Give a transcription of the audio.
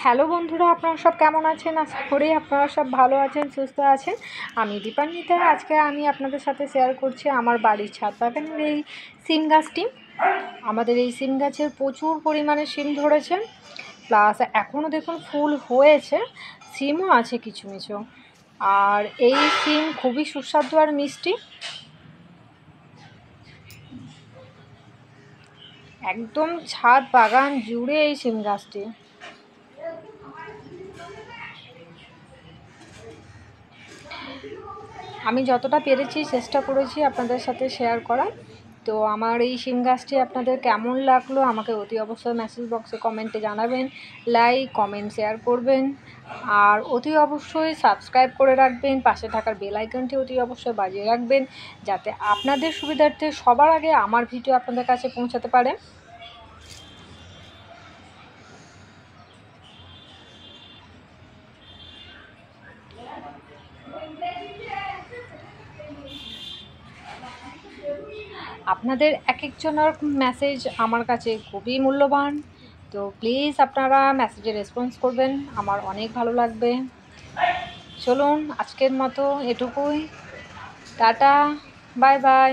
Hello বন্ধুরা, আপনারা সব কেমন আছেন? আশা করি আপনারা সব ভালো আছেন, সুস্থ আছেন। আমি দীপান্বিতা। আজকে আমি আপনাদের সাথে শেয়ার করছি আমার বাড়ির ছাদ বাগানের এই সিম গাছটি। আমাদের এই সিম গাছের প্রচুর পরিমাণে সিম ধরেছে, প্লাস এখনও দেখুন ফুল হয়েছে, সিমও আছে কিছু কিছু। আর এই সিম খুবই সুস্বাদু আর মিষ্টি। একদম ছাদ বাগান জুড়ে এই সিম গাছটি। আমি যতটা পেরেছি চেষ্টা করেছি আপনাদের সাথে শেয়ার করার। তো আমার এই সিম গাছটি আপনাদের কেমন লাগলো আমাকে অতি অবশ্যই মেসেজ বক্সে কমেন্টে জানাবেন। লাইক, কমেন্ট, শেয়ার করবেন। আর অতি অবশ্যই সাবস্ক্রাইব করে রাখবেন। পাশে থাকার বেল আইকনটি অতি অবশ্যই বাজিয়ে রাখবেন, যাতে আপনাদের সুবিধার্থে সবার আগে আমার ভিডিও আপনাদের কাছে পৌঁছাতে পারে। আপনাদের এক একজনের মেসেজ আমার কাছে খুবই মূল্যবান। তো প্লিজ আপনারা মেসেজে রেসপন্স করবেন, আমার অনেক ভালো লাগবে। চলুন আজকের মতো এটুকুই। Tata, bye bye.